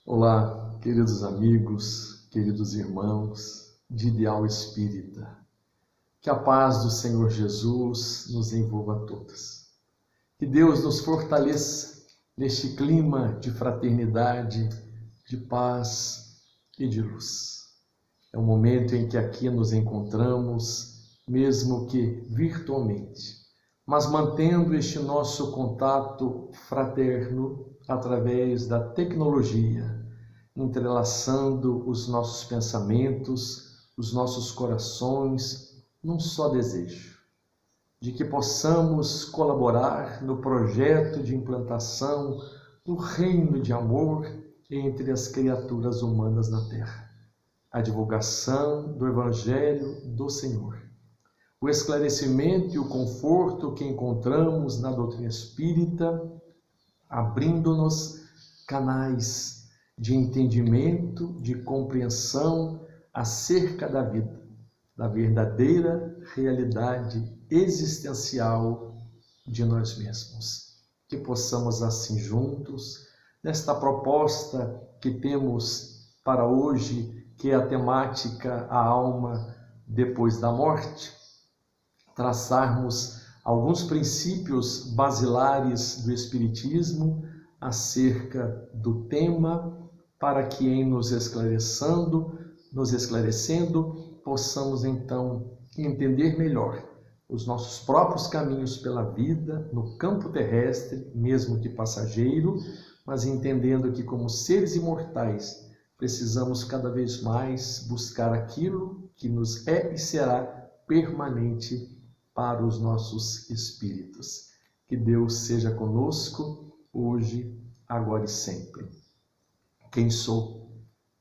Olá, queridos amigos, queridos irmãos de Ideal Espírita. Que a paz do Senhor Jesus nos envolva a todos. Que Deus nos fortaleça neste clima de fraternidade, de paz e de luz. É um momento em que aqui nos encontramos, mesmo que virtualmente, mas mantendo este nosso contato fraterno através da tecnologia, entrelaçando os nossos pensamentos, os nossos corações, num só desejo, de que possamos colaborar no projeto de implantação do reino de amor entre as criaturas humanas na Terra, a divulgação do Evangelho do Senhor, o esclarecimento e o conforto que encontramos na doutrina espírita, abrindo-nos canais de entendimento, de compreensão acerca da vida, da verdadeira realidade existencial de nós mesmos. Que possamos assim juntos, nesta proposta que temos para hoje, que é a temática A Alma Depois da Morte, traçarmos alguns princípios basilares do Espiritismo acerca do tema, para que em nos esclarecendo, possamos então entender melhor os nossos próprios caminhos pela vida no campo terrestre, mesmo que passageiro, mas entendendo que como seres imortais precisamos cada vez mais buscar aquilo que nos é e será permanente para os nossos espíritos. Que Deus seja conosco hoje, agora e sempre. Quem sou?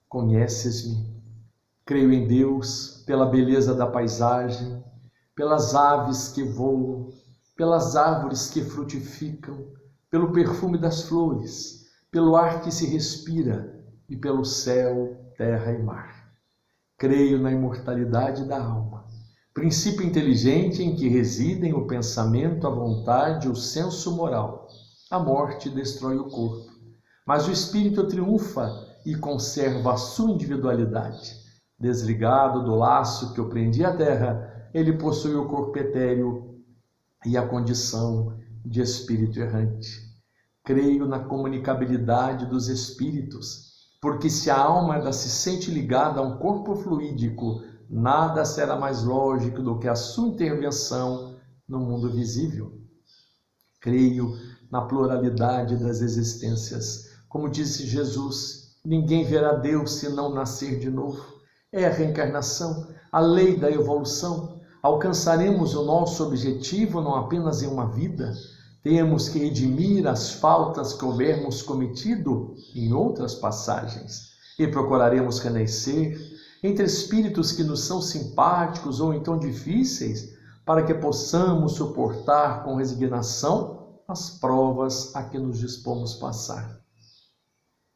Conheces-me? Creio em Deus pela beleza da paisagem, pelas aves que voam, pelas árvores que frutificam, pelo perfume das flores, pelo ar que se respira e pelo céu, terra e mar. Creio na imortalidade da alma, princípio inteligente em que residem o pensamento, a vontade, o senso moral. A morte destrói o corpo, mas o espírito triunfa e conserva a sua individualidade. Desligado do laço que o prendia à terra, ele possui o corpo etéreo e a condição de espírito errante. Creio na comunicabilidade dos espíritos, porque se a alma se sente ligada a um corpo fluídico, nada será mais lógico do que a sua intervenção no mundo visível. Creio na pluralidade das existências. Como disse Jesus, ninguém verá Deus se não nascer de novo. É a reencarnação, a lei da evolução. Alcançaremos o nosso objetivo não apenas em uma vida. Temos que redimir as faltas que houvermos cometido em outras passagens. E procuraremos renascer entre espíritos que nos são simpáticos ou então difíceis, para que possamos suportar com resignação as provas a que nos dispomos passar.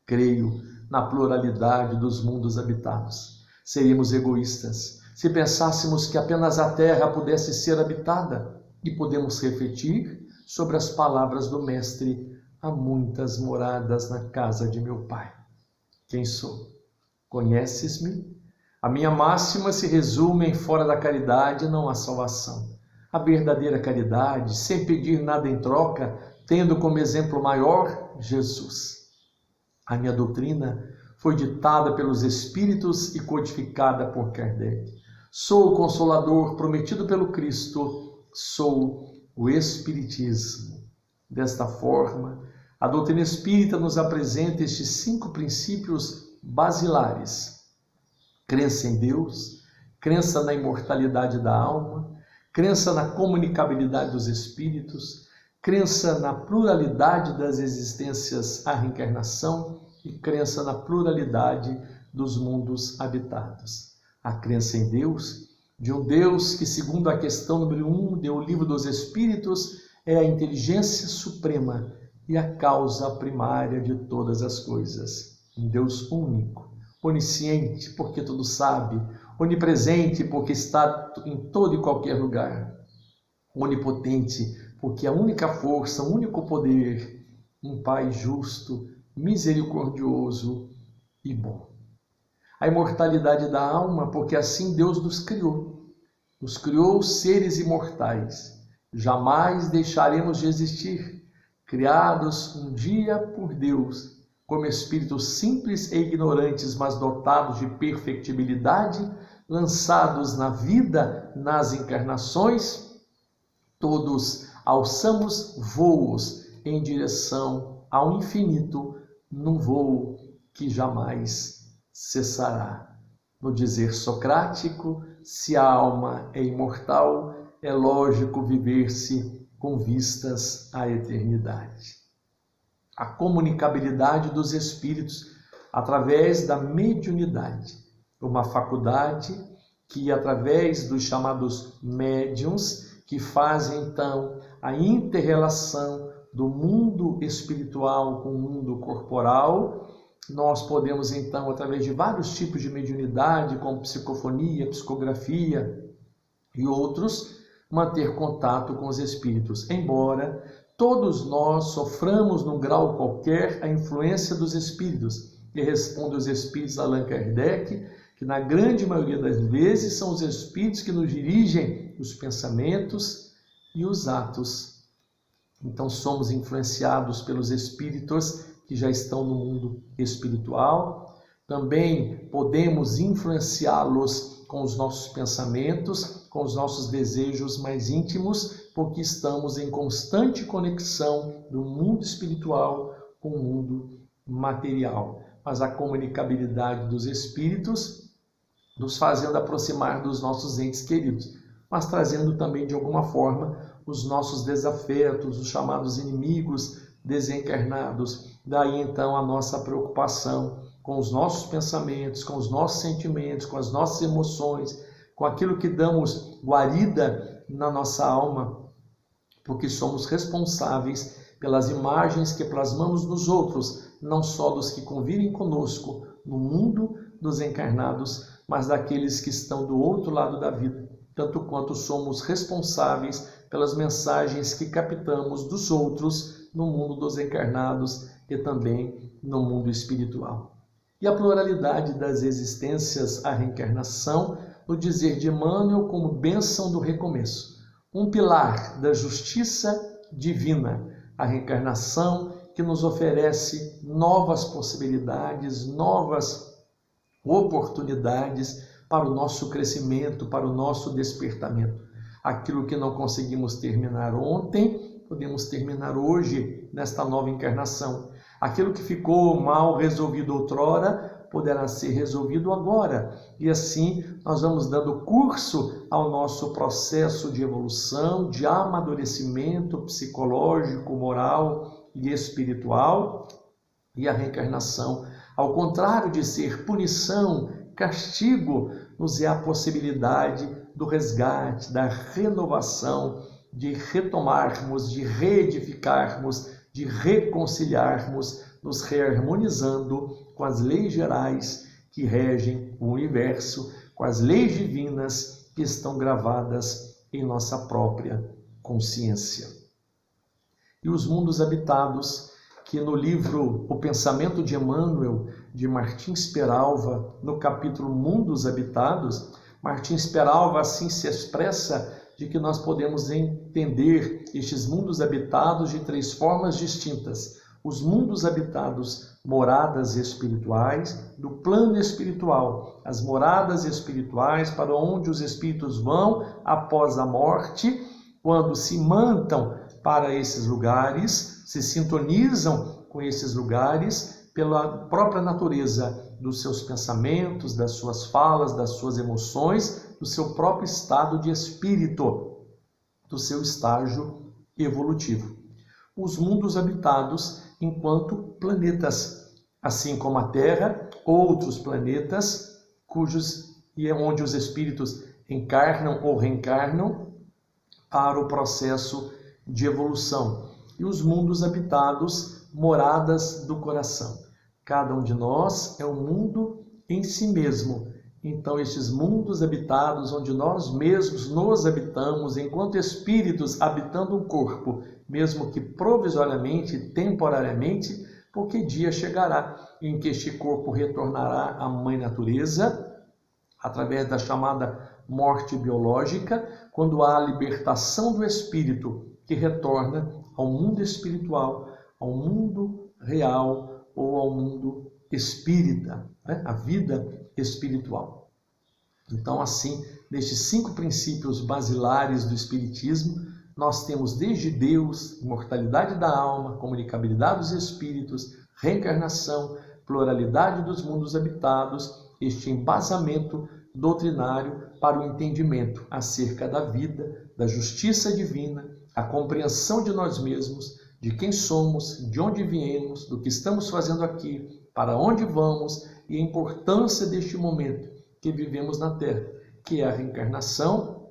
Creio na pluralidade dos mundos habitados. Seríamos egoístas se pensássemos que apenas a Terra pudesse ser habitada, e podemos refletir sobre as palavras do Mestre: há muitas moradas na casa de meu Pai. Quem sou? Conheces-me? A minha máxima se resume em fora da caridade não há salvação. A verdadeira caridade, sem pedir nada em troca, tendo como exemplo maior Jesus. A minha doutrina foi ditada pelos Espíritos e codificada por Kardec. Sou o Consolador prometido pelo Cristo, sou o Espiritismo. Desta forma, a doutrina espírita nos apresenta estes 5 princípios basilares: crença em Deus, crença na imortalidade da alma, crença na comunicabilidade dos espíritos, crença na pluralidade das existências à reencarnação e crença na pluralidade dos mundos habitados. A crença em Deus, de um Deus que, segundo a questão número 1 do Livro dos Espíritos, é a inteligência suprema e a causa primária de todas as coisas. Um Deus único, onisciente, porque tudo sabe, onipresente, porque está em todo e qualquer lugar, onipotente, porque a única força, o único poder, um Pai justo, misericordioso e bom. A imortalidade da alma, porque assim Deus nos criou. Nos criou seres imortais. Jamais deixaremos de existir, criados um dia por Deus, como espíritos simples e ignorantes, mas dotados de perfectibilidade, lançados na vida, nas encarnações, todos alçamos voos em direção ao infinito, num voo que jamais cessará. No dizer socrático, se a alma é imortal, é lógico viver-se com vistas à eternidade. A comunicabilidade dos espíritos através da mediunidade, uma faculdade que, através dos chamados médiuns, que fazem então a inter-relação do mundo espiritual com o mundo corporal, nós podemos então, através de vários tipos de mediunidade, como psicofonia, psicografia e outros, manter contato com os espíritos, embora todos nós soframos num grau qualquer a influência dos espíritos. E responde os espíritos Allan Kardec, que na grande maioria das vezes são os espíritos que nos dirigem os pensamentos e os atos. Então somos influenciados pelos espíritos que já estão no mundo espiritual. Também podemos influenciá-los com os nossos pensamentos, com os nossos desejos mais íntimos, porque estamos em constante conexão do mundo espiritual com o mundo material. Mas a comunicabilidade dos espíritos nos fazendo aproximar dos nossos entes queridos, mas trazendo também de alguma forma os nossos desafetos, os chamados inimigos desencarnados. Daí então a nossa preocupação com os nossos pensamentos, com os nossos sentimentos, com as nossas emoções, com aquilo que damos guarida na nossa alma, porque somos responsáveis pelas imagens que plasmamos nos outros, não só dos que convivem conosco no mundo dos encarnados, mas daqueles que estão do outro lado da vida, tanto quanto somos responsáveis pelas mensagens que captamos dos outros no mundo dos encarnados e também no mundo espiritual. E a pluralidade das existências, a reencarnação, no dizer de Emmanuel como bênção do recomeço, um pilar da justiça divina, a reencarnação que nos oferece novas possibilidades, novas oportunidades para o nosso crescimento, para o nosso despertamento. Aquilo que não conseguimos terminar ontem, podemos terminar hoje, nesta nova encarnação. Aquilo que ficou mal resolvido outrora, poderá ser resolvido agora. E assim nós vamos dando curso ao nosso processo de evolução, de amadurecimento psicológico, moral e espiritual. E a reencarnação, ao contrário de ser punição, castigo, nos é a possibilidade do resgate, da renovação, de retomarmos, de reedificarmos, de reconciliarmos, nos reharmonizando com as leis gerais que regem o universo, com as leis divinas que estão gravadas em nossa própria consciência. E os mundos habitados, que no livro O Pensamento de Emmanuel, de Martins Peralva, no capítulo Mundos Habitados, Martins Peralva assim se expressa de que nós podemos entender estes mundos habitados de três formas distintas. Os mundos habitados, moradas espirituais, do plano espiritual, as moradas espirituais para onde os espíritos vão após a morte, quando se mantam para esses lugares, se sintonizam com esses lugares pela própria natureza dos seus pensamentos, das suas falas, das suas emoções, do seu próprio estado de espírito, do seu estágio evolutivo. Os mundos habitados enquanto planetas, assim como a Terra, outros planetas e é onde os espíritos encarnam ou reencarnam para o processo de evolução. E os mundos habitados, moradas do coração. Cada um de nós é um mundo em si mesmo. Então, estes mundos habitados, onde nós mesmos nos habitamos, enquanto espíritos habitando um corpo, mesmo que provisoriamente, temporariamente, porque dia chegará em que este corpo retornará à mãe natureza, através da chamada morte biológica, quando há a libertação do espírito que retorna ao mundo espiritual, ao mundo real ou ao mundo espírita, né? A vida espiritual. Então, assim, nestes 5 princípios basilares do Espiritismo, nós temos desde Deus, imortalidade da alma, comunicabilidade dos espíritos, reencarnação, pluralidade dos mundos habitados, este embasamento doutrinário para o entendimento acerca da vida, da justiça divina, a compreensão de nós mesmos, de quem somos, de onde viemos, do que estamos fazendo aqui, para onde vamos e a importância deste momento que vivemos na Terra, que é a reencarnação,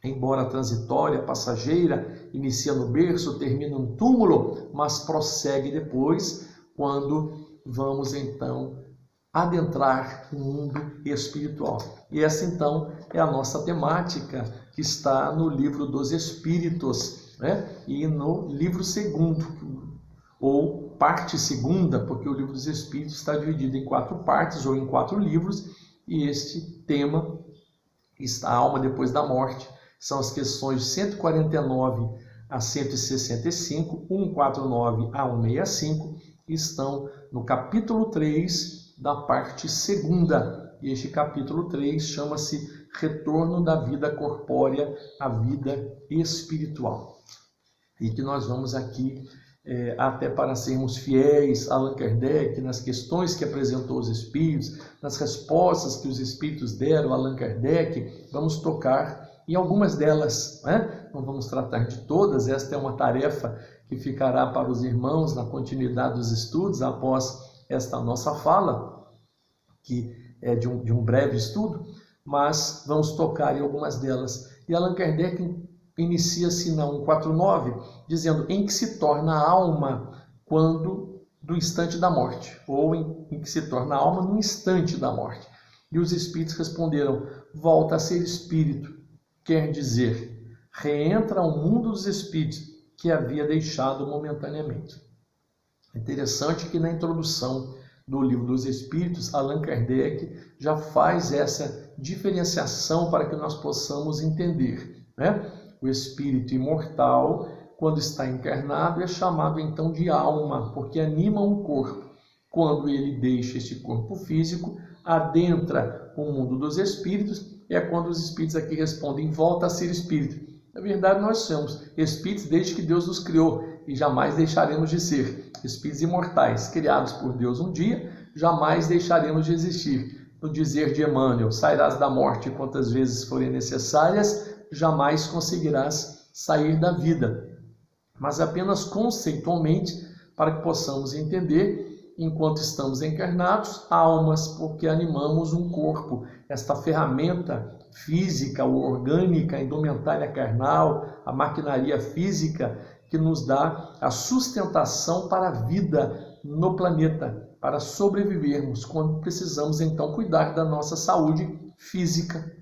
embora transitória, passageira, inicia no berço, termina no túmulo, mas prossegue depois, quando vamos então adentrar o mundo espiritual. E essa então é a nossa temática que está no livro dos Espíritos, né? E no livro 2º, ou parte 2ª, porque o livro dos Espíritos está dividido em 4 partes ou em 4 livros, e este tema está a alma depois da morte. São as questões de 149 a 165, 149 a 165, e estão no capítulo 3 da parte 2ª. E este capítulo 3 chama-se Retorno da Vida Corpórea à Vida Espiritual. E que nós vamos aqui, até para sermos fiéis a Allan Kardec, nas questões que apresentou os Espíritos, nas respostas que os Espíritos deram a Allan Kardec, vamos tocar em algumas delas, né? Não vamos tratar de todas, esta é uma tarefa que ficará para os irmãos na continuidade dos estudos após esta nossa fala, que é de um breve estudo, mas vamos tocar em algumas delas. E Allan Kardec inicia-se na 149, dizendo em que se torna a alma quando do instante da morte, ou em que se torna a alma no instante da morte. E os espíritos responderam: volta a ser espírito, quer dizer, reentra ao mundo dos espíritos que havia deixado momentaneamente. Interessante que na introdução do livro dos Espíritos, Allan Kardec já faz essa diferenciação para que nós possamos entender, né? O espírito imortal, quando está encarnado, é chamado então de alma, porque anima um corpo. Quando ele deixa este corpo físico, adentra o mundo dos espíritos, é quando os espíritos aqui respondem: volta a ser espírito. Na verdade, nós somos espíritos desde que Deus nos criou e jamais deixaremos de ser. Espíritos imortais, criados por Deus um dia, jamais deixaremos de existir. No dizer de Emmanuel: sairás da morte quantas vezes forem necessárias, jamais conseguirás sair da vida. Mas apenas conceitualmente, para que possamos entender, enquanto estamos encarnados, almas, porque animamos um corpo, esta ferramenta física ou orgânica, a indumentária carnal, a maquinaria física que nos dá a sustentação para a vida no planeta, para sobrevivermos, quando precisamos então cuidar da nossa saúde física,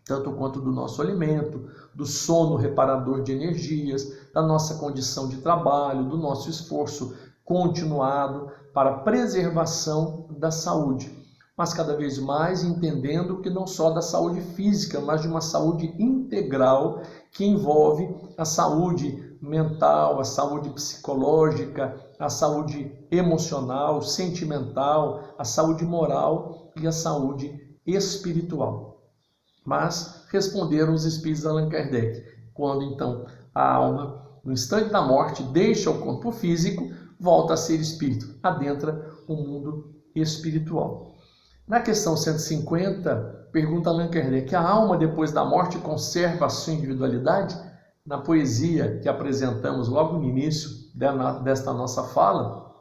tanto quanto do nosso alimento, do sono reparador de energias, da nossa condição de trabalho, do nosso esforço continuado para a preservação da saúde. Mas cada vez mais entendendo que não só da saúde física, mas de uma saúde integral que envolve a saúde mental, a saúde psicológica, a saúde emocional, sentimental, a saúde moral e a saúde espiritual. Mas responderam os espíritos de Allan Kardec: quando então a alma, no instante da morte, deixa o corpo físico, volta a ser espírito, adentra o mundo espiritual. Na questão 150, pergunta Allan Kardec: a alma depois da morte conserva a sua individualidade? Na poesia que apresentamos logo no início desta nossa fala,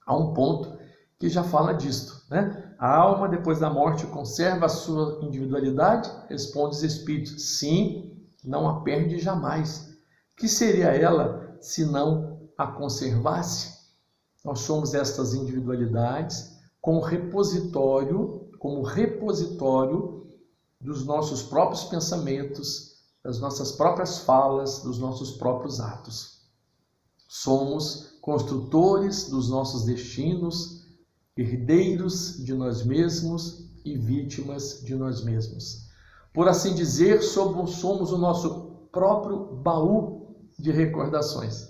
há um ponto que já fala disto, né? A alma depois da morte conserva a sua individualidade? Responde os espíritos: sim, não a perde jamais. Que seria ela se não a conservasse? Nós somos estas individualidades como repositório dos nossos próprios pensamentos, das nossas próprias falas, dos nossos próprios atos. Somos construtores dos nossos destinos, herdeiros de nós mesmos e vítimas de nós mesmos. Por assim dizer, somos o nosso próprio baú de recordações.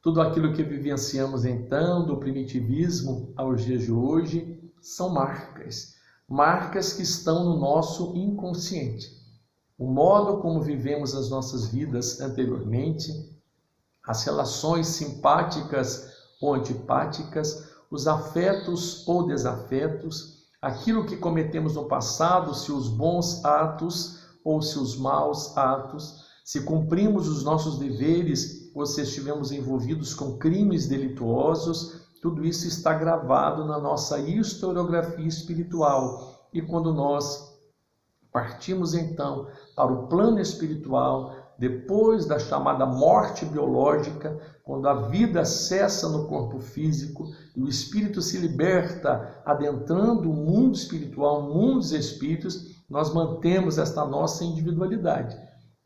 Tudo aquilo que vivenciamos então, do primitivismo aos dias de hoje, são marcas que estão no nosso inconsciente. O modo como vivemos as nossas vidas anteriormente, as relações simpáticas ou antipáticas, os afetos ou desafetos, aquilo que cometemos no passado, se os bons atos ou se os maus atos, se cumprimos os nossos deveres ou se estivemos envolvidos com crimes delituosos, tudo isso está gravado na nossa historiografia espiritual. E quando nós partimos então para o plano espiritual, depois da chamada morte biológica, quando a vida cessa no corpo físico e o espírito se liberta adentrando o mundo espiritual, o mundo dos espíritos, nós mantemos esta nossa individualidade.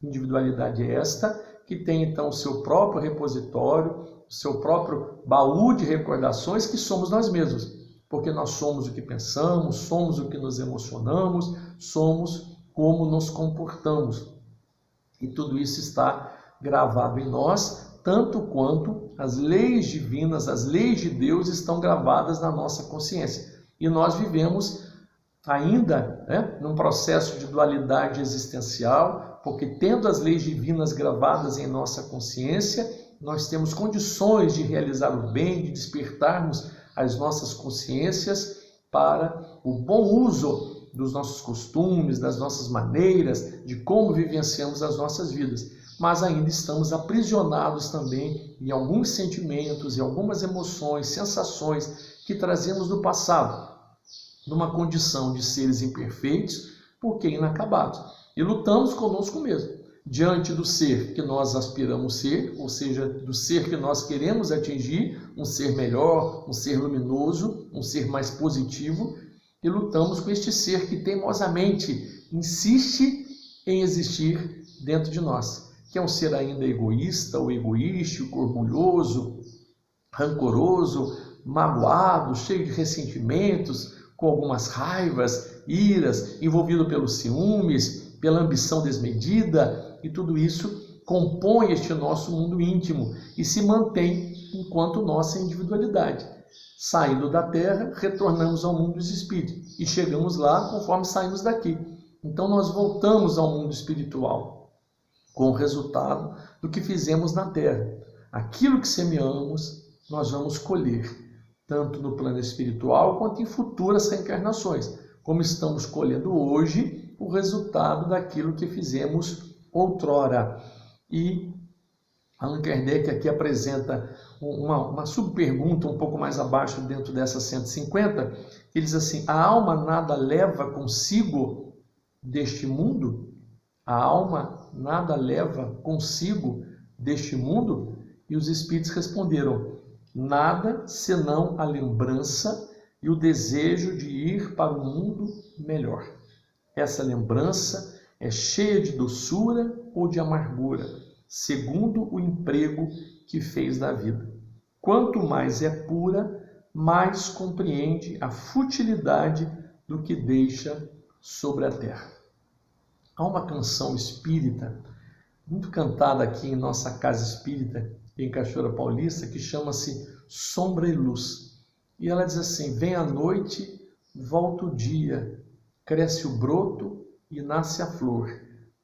Individualidade esta que tem então o seu próprio repositório, o seu próprio baú de recordações, que somos nós mesmos. Porque nós somos o que pensamos, somos o que nos emocionamos, somos como nos comportamos. E tudo isso está gravado em nós, tanto quanto as leis divinas, as leis de Deus estão gravadas na nossa consciência. E nós vivemos ainda num processo de dualidade existencial, porque tendo as leis divinas gravadas em nossa consciência, nós temos condições de realizar o bem, de despertarmos as nossas consciências para o bom uso dos nossos costumes, das nossas maneiras, de como vivenciamos as nossas vidas. Mas ainda estamos aprisionados também em alguns sentimentos, em algumas emoções, sensações que trazemos do passado, numa condição de seres imperfeitos, porque inacabados. E lutamos conosco mesmo, diante do ser que nós aspiramos ser, ou seja, do ser que nós queremos atingir, um ser melhor, um ser luminoso, um ser mais positivo, e lutamos com este ser que teimosamente insiste em existir dentro de nós, que é um ser ainda egoísta ou egoístico, orgulhoso, rancoroso, magoado, cheio de ressentimentos, com algumas raivas, iras, envolvido pelos ciúmes, pela ambição desmedida, e tudo isso compõe este nosso mundo íntimo e se mantém enquanto nossa individualidade. Saindo da Terra, retornamos ao mundo dos espíritos e chegamos lá conforme saímos daqui. Então nós voltamos ao mundo espiritual com o resultado do que fizemos na Terra. Aquilo que semeamos, nós vamos colher, tanto no plano espiritual quanto em futuras reencarnações, como estamos colhendo hoje o resultado daquilo que fizemos outrora. E Allan Kardec aqui apresenta uma subpergunta um pouco mais abaixo dentro dessa 150, ele diz assim: a alma nada leva consigo deste mundo? A alma nada leva consigo deste mundo? E os espíritos responderam: nada senão a lembrança e o desejo de ir para um mundo melhor. Essa lembrança é cheia de doçura ou de amargura, segundo o emprego que fez da vida. Quanto mais é pura, mais compreende a futilidade do que deixa sobre a terra. Há uma canção espírita, muito cantada aqui em nossa casa espírita, em Cachoeira Paulista, que chama-se Sombra e Luz. E ela diz assim: vem a noite, volta o dia, cresce o broto e nasce a flor.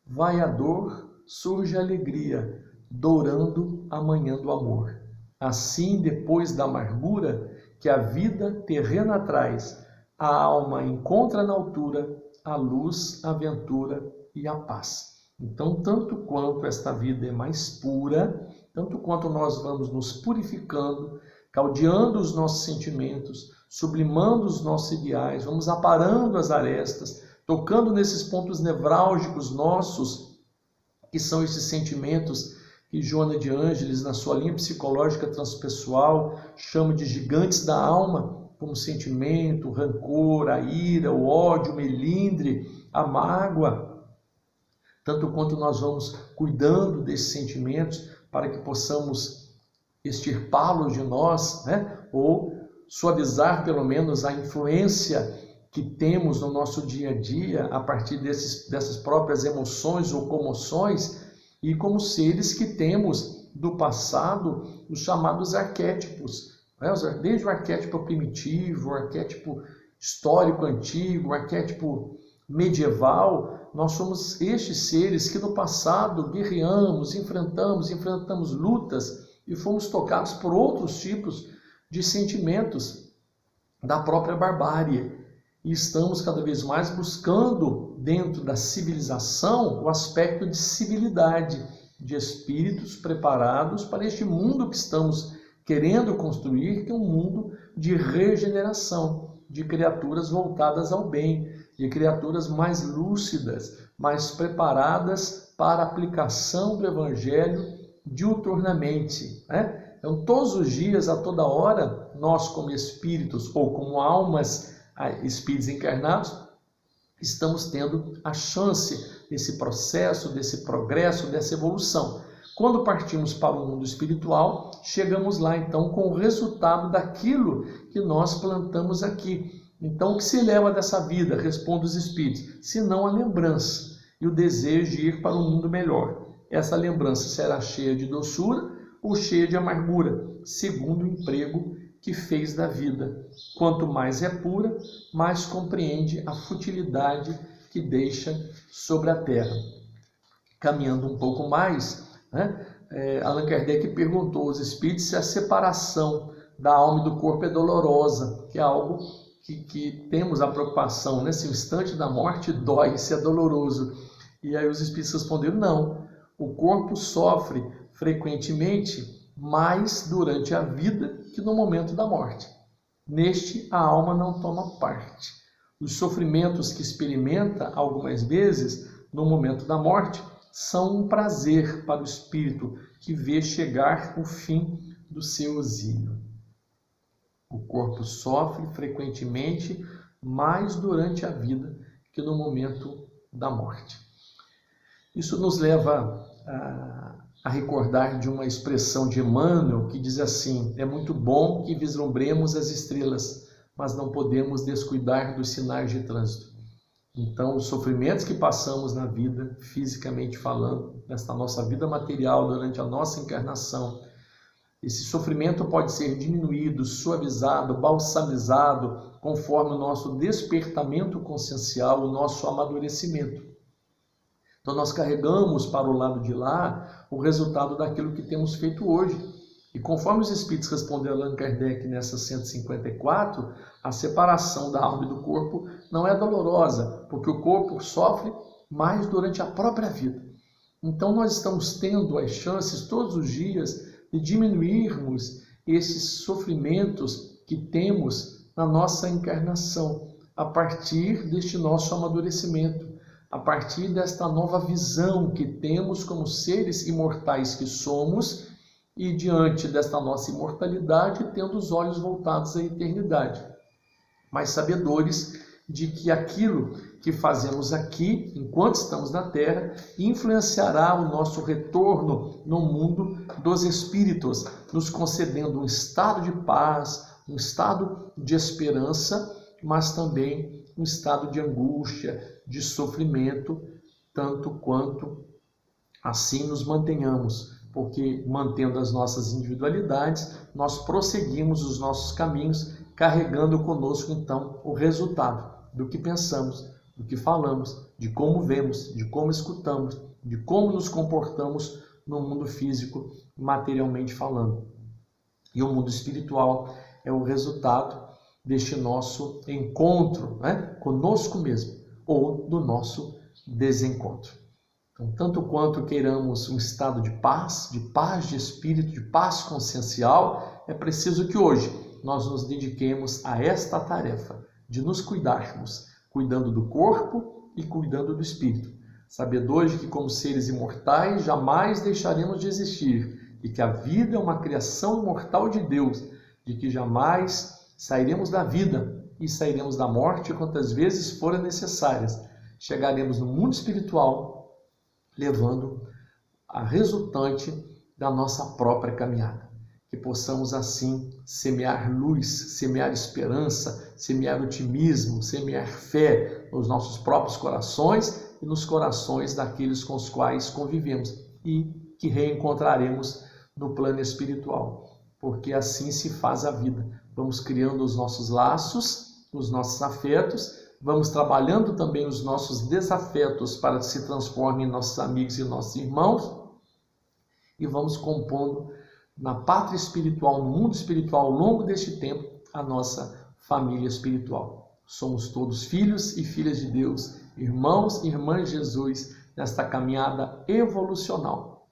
Vai a dor, surge a alegria, dourando a manhã do amor. Assim, depois da amargura que a vida terrena traz, a alma encontra na altura a luz, a ventura e a paz. Então, tanto quanto esta vida é mais pura, tanto quanto nós vamos nos purificando, caldeando os nossos sentimentos, sublimando os nossos ideais, vamos aparando as arestas, tocando nesses pontos nevrálgicos nossos, que são esses sentimentos que Joana de Ângeles, na sua linha psicológica transpessoal, chama de gigantes da alma, como o sentimento, o rancor, a ira, o ódio, o melindre, a mágoa. Tanto quanto nós vamos cuidando desses sentimentos para que possamos extirpá-los de nós, ou suavizar pelo menos a influência que temos no nosso dia a dia a partir dessas próprias emoções ou comoções, e como seres que temos do passado os chamados arquétipos, né? Desde o arquétipo primitivo, o arquétipo histórico antigo, o arquétipo medieval. Nós somos estes seres que no passado guerreamos, enfrentamos lutas e fomos tocados por outros tipos de sentimentos da própria barbárie. E estamos cada vez mais buscando, dentro da civilização, o aspecto de civilidade, de espíritos preparados para este mundo que estamos querendo construir, que é um mundo de regeneração, de criaturas voltadas ao bem, de criaturas mais lúcidas, mais preparadas para a aplicação do Evangelho diuturnamente, né? Então, todos os dias, a toda hora, nós como espíritos ou como almas, espíritos encarnados, estamos tendo a chance desse processo, desse progresso, dessa evolução. Quando partimos para o mundo espiritual, chegamos lá então com o resultado daquilo que nós plantamos aqui. Então, o que se leva dessa vida, responde os espíritos, senão a lembrança e o desejo de ir para um mundo melhor. Essa lembrança será cheia de doçura ou cheia de amargura, segundo o emprego que fez da vida. Quanto mais é pura, mais compreende a futilidade que deixa sobre a terra. Caminhando um pouco mais, né, Allan Kardec perguntou aos espíritos se a separação da alma e do corpo é dolorosa, que é algo que temos a preocupação, né? Se o instante da morte dói, se é doloroso. E aí os espíritos responderam, não, o corpo sofre frequentemente mais durante a vida que no momento da morte. Neste, a alma não toma parte. Os sofrimentos que experimenta algumas vezes no momento da morte são um prazer para o espírito que vê chegar o fim do seu exílio. O corpo sofre frequentemente mais durante a vida que no momento da morte. Isso nos leva a recordar de uma expressão de Emmanuel que diz assim: é muito bom que vislumbremos as estrelas, mas não podemos descuidar dos sinais de trânsito. Então, os sofrimentos que passamos na vida, fisicamente falando, nesta nossa vida material, durante a nossa encarnação, esse sofrimento pode ser diminuído, suavizado, balsamizado, conforme o nosso despertamento consciencial, o nosso amadurecimento. Então, nós carregamos para o lado de lá o resultado daquilo que temos feito hoje. E conforme os espíritos responderam a Allan Kardec nessa 154, a separação da alma e do corpo não é dolorosa, porque o corpo sofre mais durante a própria vida. Então, nós estamos tendo as chances todos os dias de diminuirmos esses sofrimentos que temos na nossa encarnação, a partir deste nosso amadurecimento, a partir desta nova visão que temos como seres imortais que somos e diante desta nossa imortalidade, tendo os olhos voltados à eternidade. Mas sabedores de que aquilo que fazemos aqui, enquanto estamos na Terra, influenciará o nosso retorno no mundo dos espíritos, nos concedendo um estado de paz, um estado de esperança, mas também um estado de angústia, de sofrimento, tanto quanto assim nos mantenhamos, porque mantendo as nossas individualidades, nós prosseguimos os nossos caminhos, carregando conosco então o resultado do que pensamos, do que falamos, de como vemos, de como escutamos, de como nos comportamos no mundo físico, materialmente falando. E o mundo espiritual é o resultado deste nosso encontro, né, conosco mesmo, ou do nosso desencontro. Então, tanto quanto queiramos um estado de paz de espírito, de paz consciencial, é preciso que hoje nós nos dediquemos a esta tarefa de nos cuidarmos, cuidando do corpo e cuidando do espírito, sabedores de que como seres imortais jamais deixaremos de existir e que a vida é uma criação imortal de Deus, de que jamais sairemos da vida e sairemos da morte quantas vezes forem necessárias. Chegaremos no mundo espiritual levando a resultante da nossa própria caminhada. que possamos assim semear luz, semear esperança, semear otimismo, semear fé nos nossos próprios corações e nos corações daqueles com os quais convivemos e que reencontraremos no plano espiritual, porque assim se faz a vida. Vamos criando os nossos laços, os nossos afetos, vamos trabalhando também os nossos desafetos para que se transformem em nossos amigos e nossos irmãos e vamos compondo na pátria espiritual, no mundo espiritual, ao longo deste tempo, a nossa família espiritual. Somos todos filhos e filhas de Deus, irmãos e irmãs de Jesus, nesta caminhada evolucional.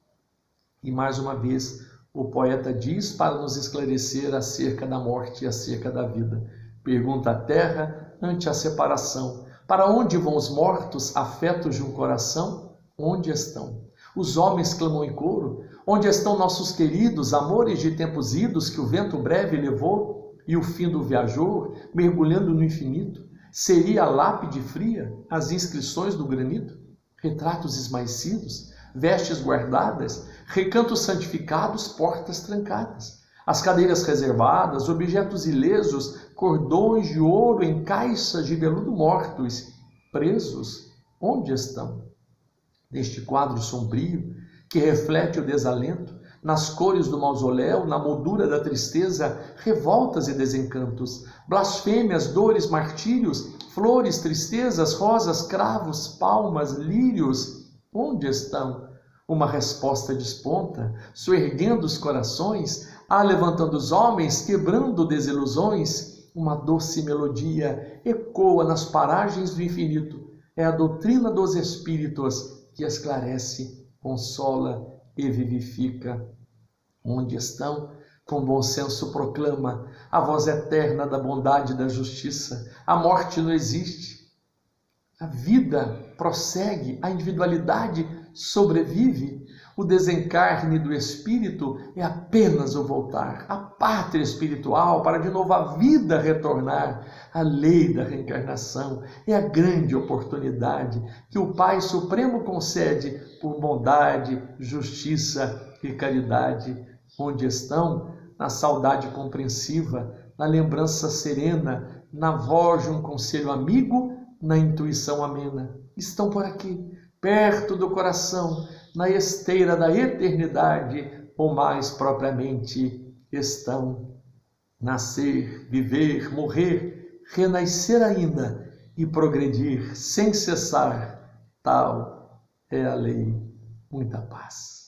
E mais uma vez, o poeta diz para nos esclarecer acerca da morte e acerca da vida. Pergunta a terra ante a separação: para onde vão os mortos, afetos de um coração? Onde estão? Os homens clamam em coro: onde estão nossos queridos, amores de tempos idos que o vento breve levou e o fim do viajor, mergulhando no infinito? Seria a lápide fria, as inscrições do granito? Retratos esmaecidos, vestes guardadas, recantos santificados, portas trancadas, as cadeiras reservadas, objetos ilesos, cordões de ouro em caixas de veludo mortos, presos, onde estão? Neste quadro sombrio, que reflete o desalento, nas cores do mausoléu, na moldura da tristeza, revoltas e desencantos, blasfêmias, dores, martírios, flores, tristezas, rosas, cravos, palmas, lírios, onde estão? Uma resposta desponta, soerguendo os corações, levantando os homens, quebrando desilusões, uma doce melodia ecoa nas paragens do infinito. É a doutrina dos Espíritos que esclarece, consola e vivifica. Onde estão? Com bom senso proclama a voz eterna da bondade e da justiça. A morte não existe. A vida prossegue, a individualidade sobrevive. O desencarne do espírito é apenas o voltar à pátria espiritual para de novo a vida retornar. A lei da reencarnação é a grande oportunidade que o Pai Supremo concede por bondade, justiça e caridade. Onde estão? Na saudade compreensiva, na lembrança serena, na voz de um conselho amigo, na intuição amena. Estão por aqui, perto do coração, na esteira da eternidade, ou mais propriamente, estão. Nascer, viver, morrer, renascer ainda e progredir sem cessar, tal é a lei. Muita paz.